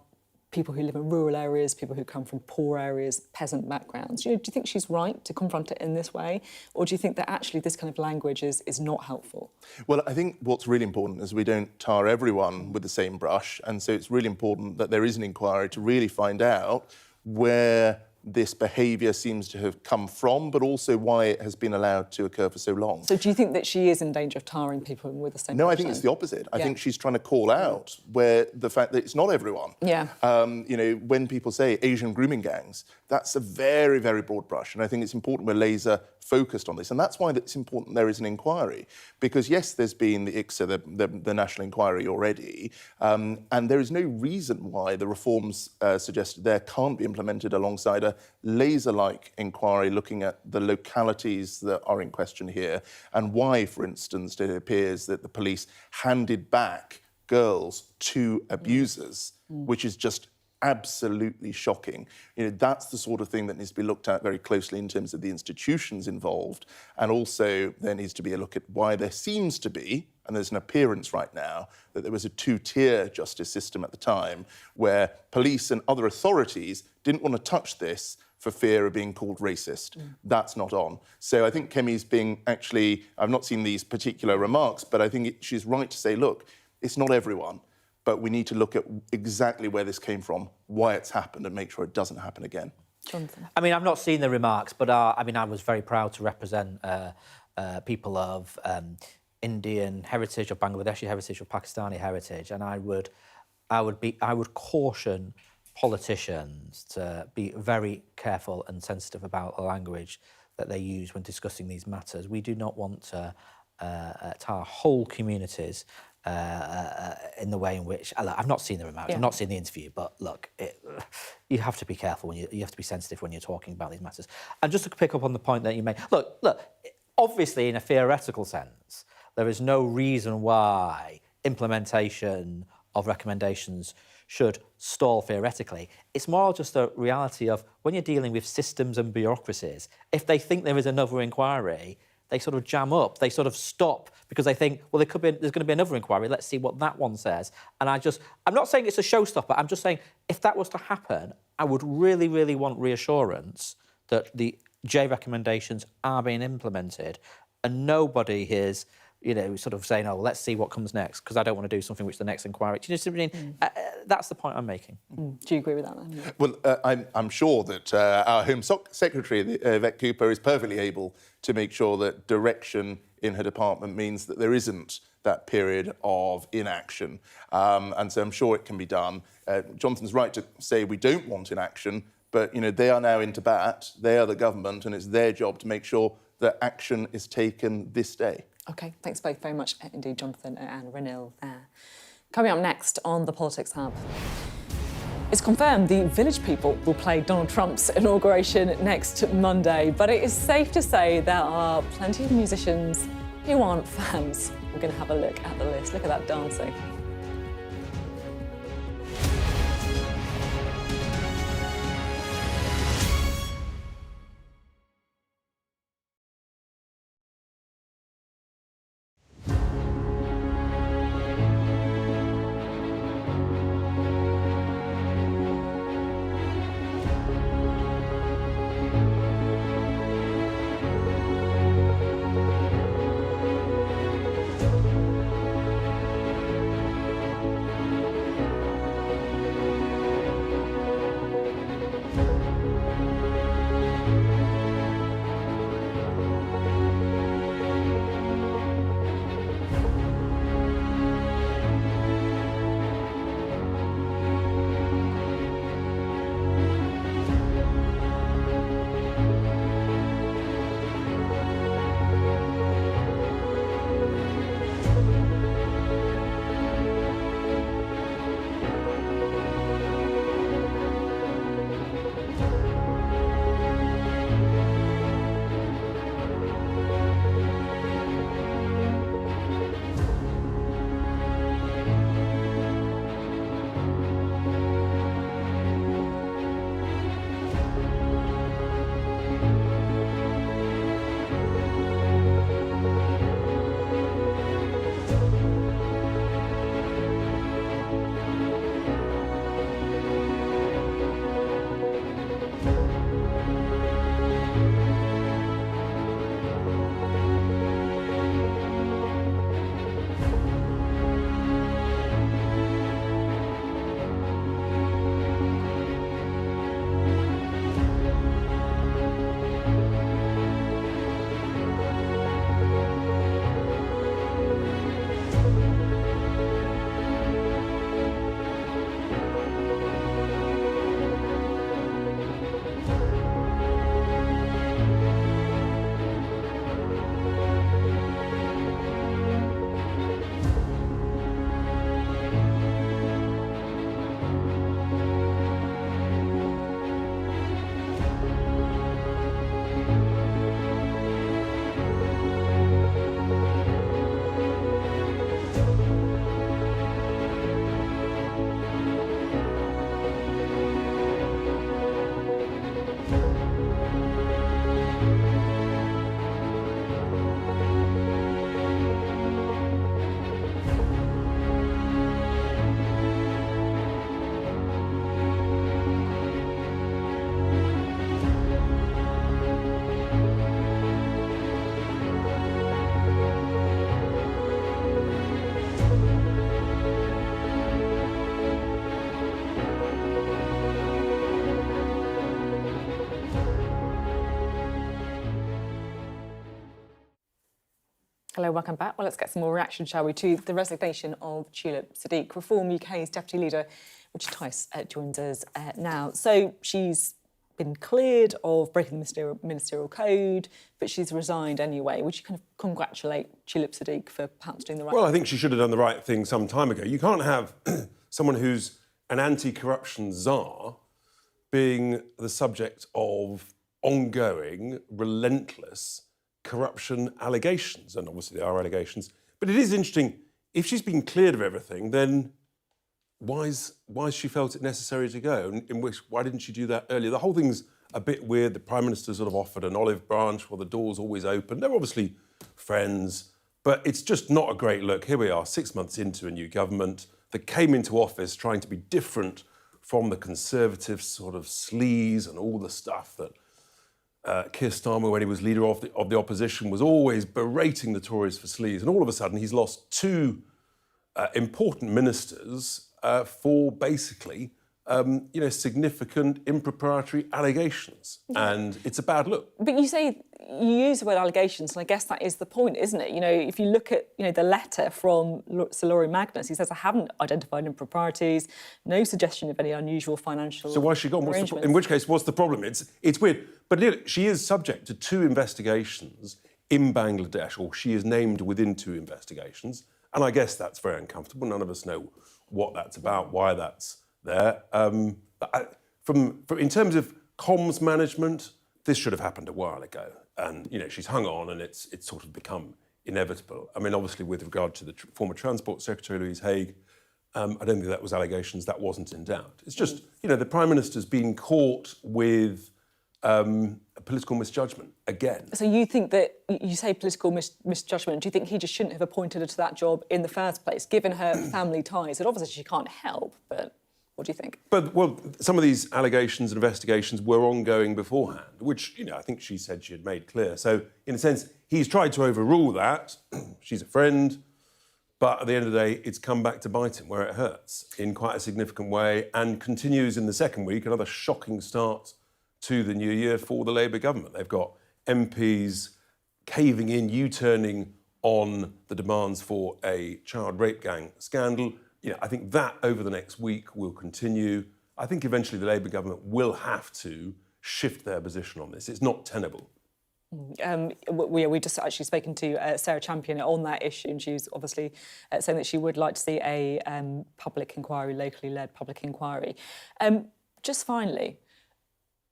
people who live in rural areas, people who come from poor areas, peasant backgrounds. Do you think she's right to confront it in this way? Or do you think that actually this kind of language is not helpful? Well, I think what's really important is we don't tar everyone with the same brush. And so it's really important that there is an inquiry to really find out where this behaviour seems to have come from, but also why it has been allowed to occur for so long. So do you think that she is in danger of tarring people with the same No, brush? I think it's the opposite. I think she's trying to call out where the fact that it's not everyone. Yeah. When people say Asian grooming gangs, that's a very, very broad brush. And I think it's important we're laser focused on this. And that's why it's important there is an inquiry. Because, yes, there's been the ICSA, the national inquiry already, and there is no reason why the reforms suggested there can't be implemented alongside a laser-like inquiry looking at the localities that are in question here and why, for instance, it appears that the police handed back girls to abusers, which is just absolutely shocking. That's the sort of thing that needs to be looked at very closely in terms of the institutions involved. And also there needs to be a look at why there seems to be, and there's an appearance right now, that there was a two-tier justice system at the time where police and other authorities didn't want to touch this for fear of being called racist. That's not on. So I think Kemi's being actually, I've not seen these particular remarks, but I think she's right to say, look, it's not everyone. But we need to look at exactly where this came from, why it's happened, and make sure it doesn't happen again. Jonathan. I mean, I've not seen the remarks, but I was very proud to represent people of Indian heritage, or Bangladeshi heritage, or Pakistani heritage, and I would caution politicians to be very careful and sensitive about the language that they use when discussing these matters. We do not want to tar whole communities in the way in which I've not seen the remarks, I've not seen the interview, but look, you have to be careful when you have to be sensitive when you're talking about these matters. And just to pick up on the point that you made, look, obviously in a theoretical sense, there is no reason why implementation of recommendations should stall theoretically. It's more just a reality of when you're dealing with systems and bureaucracies, if they think there is another inquiry, they sort of jam up, they sort of stop because they think, well, there's going to be another inquiry, let's see what that one says. And I'm not saying it's a showstopper, I'm just saying if that was to happen, I would really, really want reassurance that the J recommendations are being implemented and nobody is, sort of saying, oh, let's see what comes next, because I don't want to do something which the next inquiry... Do you know what I mean? That's the point I'm making. Do you agree with that, then? Well, I'm sure that our Home Secretary, Yvette Cooper, is perfectly able to make sure that direction in her department means that there isn't that period of inaction. And so I'm sure it can be done. Jonathan's right to say we don't want inaction, but, they are now into bat, they are the government, and it's their job to make sure that action is taken this day. OK, thanks both very much indeed, Jonathan and Ranil there. Coming up next on the Politics Hub. It's confirmed the Village People will play Donald Trump's inauguration next Monday, but it is safe to say there are plenty of musicians who aren't fans. We're going to have a look at the list. Look at that dancing. Hello, welcome back. Well, let's get some more reaction, shall we, to the resignation of Tulip Siddiq, Reform UK's Deputy Leader. Richard Tice joins us now. So she's been cleared of breaking the ministerial code, but she's resigned anyway. Would you kind of congratulate Tulip Siddiq for perhaps doing the right thing? Well, I think she should have done the right thing some time ago. You can't have someone who's an anti-corruption czar being the subject of ongoing, relentless corruption allegations. And obviously there are allegations. But it is interesting, if she's been cleared of everything, then why's she felt it necessary to go? Why didn't she do that earlier? The whole thing's a bit weird. The Prime Minister sort of offered an olive branch while the door's always open. They're obviously friends, but it's just not a great look. Here we are, 6 months into a new government that came into office trying to be different from the Conservative sort of sleaze and all the stuff that Keir Starmer, when he was leader of the opposition, was always berating the Tories for sleaze. And all of a sudden, he's lost two important ministers for basically, significant impropriety allegations. And it's a bad look. But you use the word allegations, and I guess that is the point, isn't it? If you look at, the letter from Sir Laurie Magnus, he says, I haven't identified improprieties, no suggestion of any unusual financial So why's she gone? In which case, what's the problem? It's weird. But she is subject to 2 investigations in Bangladesh, or she is named within 2 investigations. And I guess that's very uncomfortable. None of us know what that's about, why that's there. In terms of comms management, this should have happened a while ago. And, she's hung on and it's sort of become inevitable. I mean, obviously, with regard to the former Transport Secretary, Louise Haigh, I don't think that was allegations. That wasn't in doubt. It's just, the Prime Minister's been caught with a political misjudgment again. So you think that, you say political misjudgment, do you think he just shouldn't have appointed her to that job in the first place, given her family ties? And obviously she can't help, but what do you think? But, some of these allegations and investigations were ongoing beforehand, which, I think she said she had made clear. So, in a sense, he's tried to overrule that. She's a friend. But at the end of the day, it's come back to bite him where it hurts in quite a significant way, and continues in the second week, another shocking start to the new year for the Labour government. They've got MPs caving in, U-turning on the demands for a child rape gang scandal. I think that over the next week will continue. I think eventually the Labour government will have to shift their position on this. It's not tenable. We just actually spoken to Sarah Champion on that issue, and she was obviously saying that she would like to see a public inquiry, locally led public inquiry. Just finally,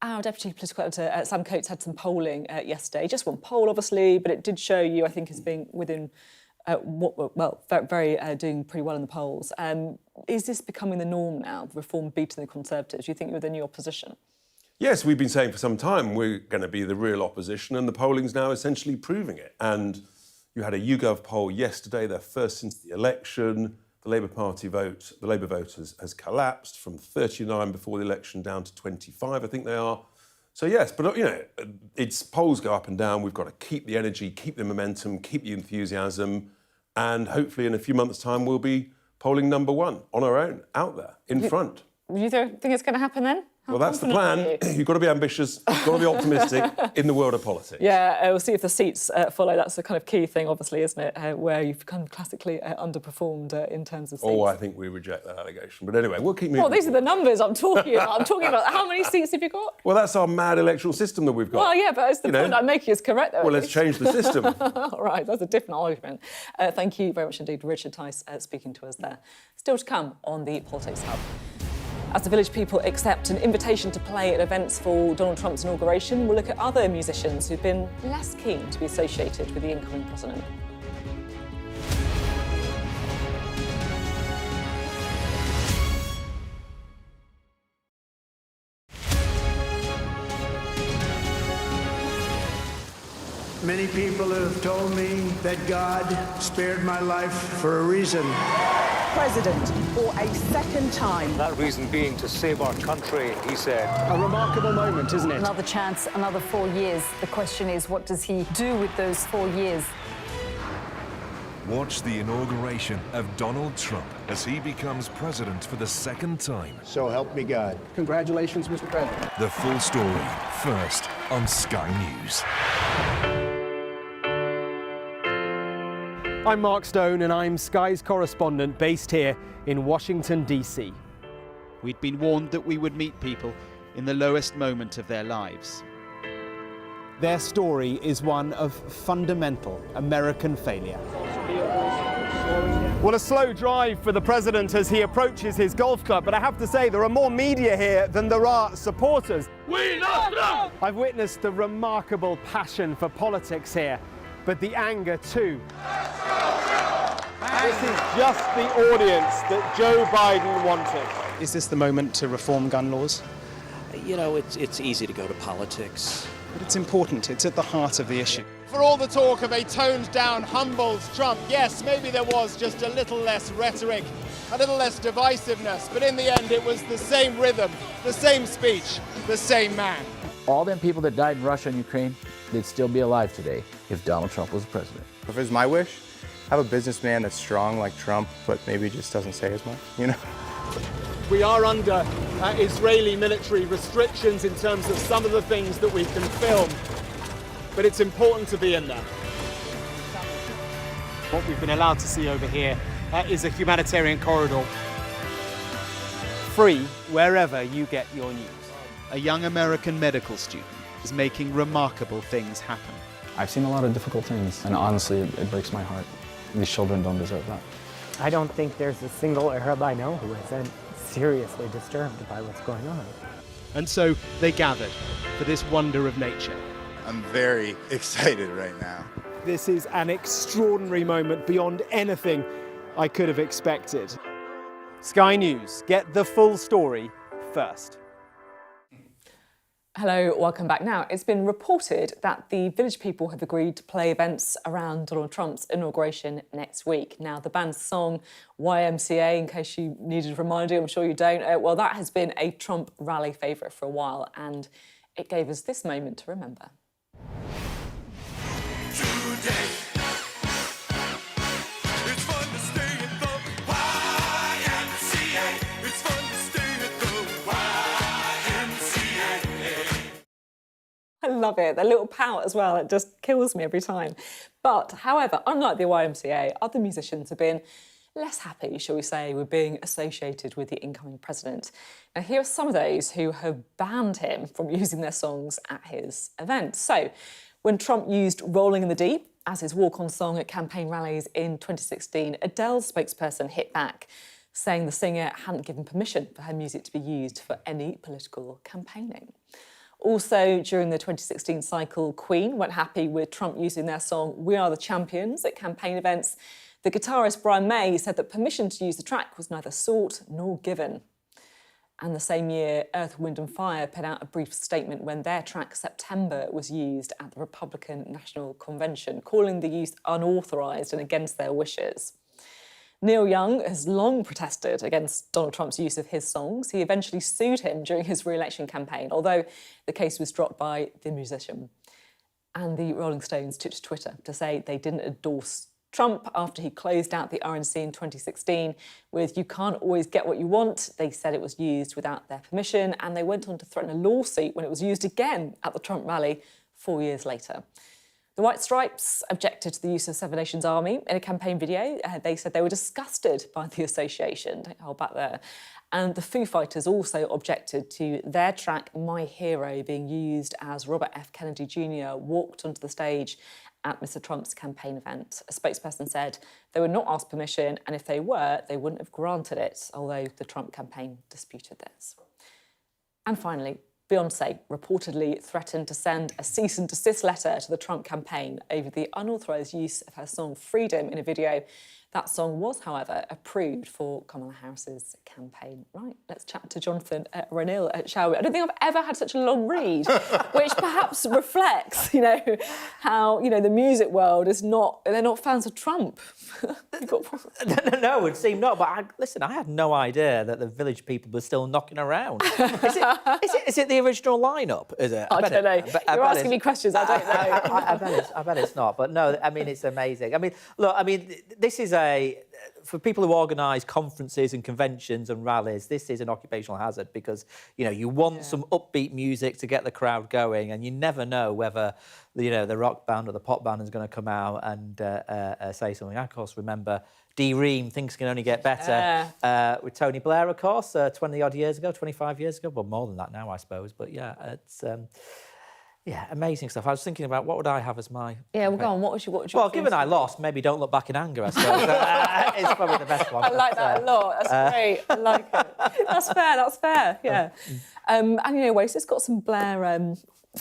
our Deputy Political Editor, Sam Coates, had some polling yesterday. Just one poll, obviously, but it did show you, I think, as being within doing pretty well in the polls. Is this becoming the norm now, Reform beating the Conservatives? Do you think you're the new opposition? Yes, we've been saying for some time we're going to be the real opposition, and the polling's now essentially proving it. And you had a YouGov poll yesterday, their first since the election. The Labour Party vote, the Labour vote has collapsed from 39 before the election down to 25, I think they are. So yes, but it's polls go up and down. We've got to keep the energy, keep the momentum, keep the enthusiasm, and hopefully in a few months' time we'll be polling number 1 on our own, out there, in front. You think it's going to happen then? Well, that's the plan. You've got to be ambitious, you've got to be optimistic in the world of politics. Yeah, we'll see if the seats follow. That's the kind of key thing, obviously, isn't it? Where you've kind of classically underperformed in terms of seats. Oh, I think we reject that allegation. But anyway, we'll keep moving. Well, these are the numbers I'm talking about. I'm talking about how many seats have you got? Well, that's our mad electoral system that we've got. Well, yeah, but it's the point I'm making is correct, though. Well, let's change the system. Right, that's a different argument. Thank you very much indeed, Richard Tice, speaking to us there. Still to come on the Politics Hub. As the Village People accept an invitation to play at events for Donald Trump's inauguration, we'll look at other musicians who've been less keen to be associated with the incoming president. Many people have told me that God spared my life for a reason. President for a second time. That reason being to save our country, he said. A remarkable moment, isn't it? Another chance, another 4 years. The question is, what does he do with those 4 years? Watch the inauguration of Donald Trump as he becomes president for the second time. So help me God. Congratulations, Mr. President. The full story, first on Sky News. I'm Mark Stone and I'm Sky's correspondent based here in Washington, D.C. We'd been warned that we would meet people in the lowest moment of their lives. Their story is one of fundamental American failure. Well, a slow drive for the president as he approaches his golf club, but I have to say there are more media here than there are supporters. We love Trump! I've witnessed the remarkable passion for politics here, but the anger too. This is just the audience that Joe Biden wanted. Is this the moment to reform gun laws? You know, it's easy to go to politics. But it's important, it's at the heart of the issue. For all the talk of a toned-down, humbled Trump, yes, maybe there was just a little less rhetoric, a little less divisiveness, but in the end it was the same rhythm, the same speech, the same man. All them people that died in Russia and Ukraine, they'd still be alive today if Donald Trump was president. If it was my wish, have a businessman that's strong like Trump, but maybe just doesn't say as much, you know? We are under Israeli military restrictions in terms of some of the things that we can film, but it's important to be in there. What we've been allowed to see over here is a humanitarian corridor. Free wherever you get your news. A young American medical student is making remarkable things happen. I've seen a lot of difficult things, and honestly, it breaks my heart. These children don't deserve that. I don't think there's a single Arab I know who isn't seriously disturbed by what's going on. And so they gathered for this wonder of nature. I'm very excited right now. This is an extraordinary moment beyond anything I could have expected. Sky News, get the full story first. Hello, welcome back. Now, it's been reported that the Village People have agreed to play events around Donald Trump's inauguration next week. Now, the band's song YMCA, in case you needed a reminder, I'm sure you don't, well, that has been a Trump rally favourite for a while, and it gave us this moment to remember. I love it. The little pout as well, it just kills me every time. But, however, unlike the YMCA, other musicians have been less happy, shall we say, with being associated with the incoming president. Now, here are some of those who have banned him from using their songs at his events. So, when Trump used Rolling in the Deep as his walk-on song at campaign rallies in 2016, Adele's spokesperson hit back, saying the singer hadn't given permission for her music to be used for any political campaigning. Also, during the 2016 cycle, Queen weren't happy with Trump using their song We Are the Champions at campaign events. The guitarist Brian May said that permission to use the track was neither sought nor given. And the same year, Earth, Wind and Fire put out a brief statement when their track September was used at the Republican National Convention, calling the use unauthorised and against their wishes. Neil Young has long protested against Donald Trump's use of his songs. He eventually sued him during his re-election campaign, although the case was dropped by the musician. And the Rolling Stones took to Twitter to say they didn't endorse Trump after he closed out the RNC in 2016 with "You can't always get what you want." They said it was used without their permission, and they went on to threaten a lawsuit when it was used again at the Trump rally 4 years later. The White Stripes objected to the use of Seven Nations Army in a campaign video. They said they were disgusted by the association. Don't hold back there. And the Foo Fighters also objected to their track My Hero being used as Robert F. Kennedy Jr. walked onto the stage at Mr. Trump's campaign event. A spokesperson said they would not ask permission, and if they were, they wouldn't have granted it, although the Trump campaign disputed this. And finally, Beyoncé reportedly threatened to send a cease and desist letter to the Trump campaign over the unauthorised use of her song Freedom in a video. That song was, however, approved for Kamala Harris's campaign. Right, let's chat to Jonathan Ranil, shall we? I don't think I've ever had such a long read, which perhaps reflects, how, the music world is not, they're not fans of Trump. No, it would seem not. But listen, I had no idea that the Village People were still knocking around. Is it the original lineup? Is it? I don't know. You're asking me questions. I don't know. I bet it's not. But no, I mean, it's amazing. I mean, look, this is say, for people who organise conferences and conventions and rallies, this is an occupational hazard because, you know, you want some upbeat music to get the crowd going, and you never know whether, you know, the rock band or the pop band is going to come out and say something. I, of course, remember Ream, Things Can Only Get Better, with Tony Blair, of course, 20-odd years ago, 25 years ago. Well, more than that now, I suppose. But, yeah, it's... yeah, amazing stuff. I was thinking about what would I have as my... Yeah, well, go on. What would you Well, given I lost, maybe Don't Look Back in Anger, I suppose. It's probably the best one. I like that a lot. That's great. I like it. That's fair, yeah. And, you know, Waste, it's got some Blair,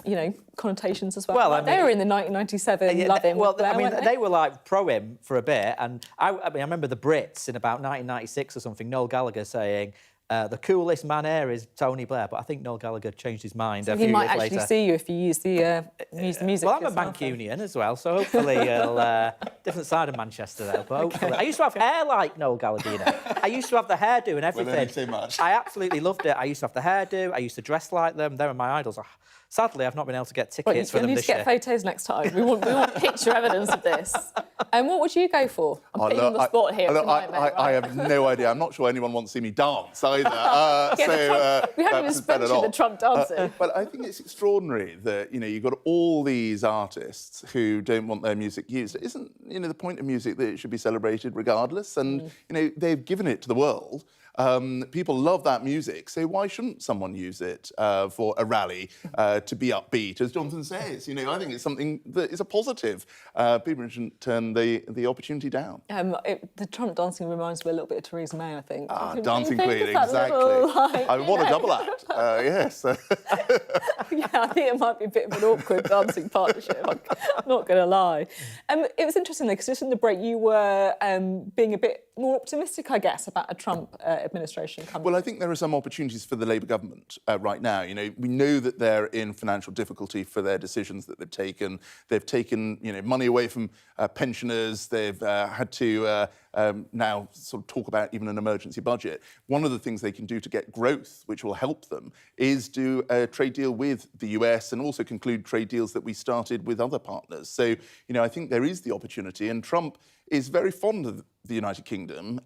you know, connotations as well. Well, I mean... They were in the 1997 Love Him. Well, Blair, I mean, weren't they were, like, pro-him for a bit, and I mean, I remember the Brits in about 1996 or something, Noel Gallagher saying... the coolest man here is Tony Blair, but I think Noel Gallagher changed his mind a few years later. He might actually see you if you use the music. Well, I'm a Mancunian as well, so hopefully he'll... different side of Manchester, though, but hopefully... I used to have hair like Noel Jayawardena. I used to have the hairdo and everything. Well, don't say much. I absolutely loved it. I used to have the hairdo. I used to dress like them. They were my idols. Sadly, I've not been able to get tickets for them this year. You need to get photos next time. We want picture evidence of this. And what would you go for? I'm putting you on the spot here. I have no idea. I'm not sure anyone wants to see me dance either. We haven't even mentioned the Trump dancing. But I think it's extraordinary that, you know, you've got all these artists who don't want their music used. It isn't, you know, the point of music that it should be celebrated regardless. And, you know, they've given it to the world. People love that music, so why shouldn't someone use it for a rally to be upbeat? As Jonathan says, you know, I think it's something that is a positive. People shouldn't turn the opportunity down. The Trump dancing reminds me a little bit of Theresa May, I think. Dancing Queen, exactly. I want a double act, yes. Yeah, I think it might be a bit of an awkward dancing partnership, I'm not going to lie. It was interesting, though, because just in the break you were being a bit more optimistic, I guess, about a Trump administration coming. Well, I think there are some opportunities for the Labour government right now. You know, we know that they're in financial difficulty for their decisions that they've taken. They've taken, you know, money away from pensioners. They've had to now sort of talk about even an emergency budget. One of the things they can do to get growth, which will help them, is do a trade deal with the US and also conclude trade deals that we started with other partners. So, you know, I think there is the opportunity, and Trump is very fond of the United Kingdom,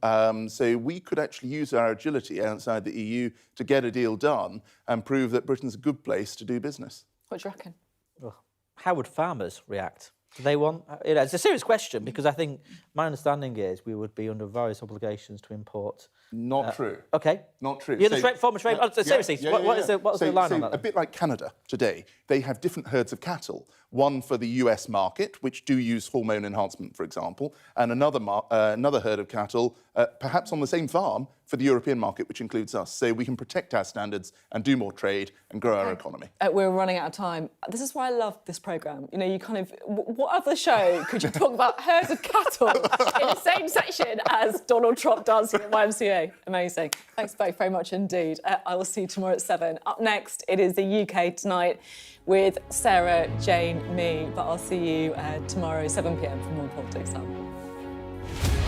so we could actually use our agility outside the EU to get a deal done and prove that Britain's a good place to do business. What do you reckon? Well, how would farmers react? Do they want... You know, it's a serious question because I think my understanding is we would be under various obligations to import... Not true. OK. Not true. You're the former trade... seriously, what is the line on that? A bit like Canada today, they have different herds of cattle. One for the US market, which do use hormone enhancement, for example, and another herd of cattle, perhaps on the same farm, for the European market, which includes us. So we can protect our standards and do more trade and grow our economy. We're running out of time. This is why I love this programme. You know, you kind of... What other show could you talk about herds of cattle in the same section as Donald Trump dancing at YMCA? Amazing. Thanks both very much indeed. I will see you tomorrow at 7. Up next, it is the UK Tonight with Sarah, Jane, me. But I'll see you tomorrow, 7 p.m, for more Politics Now.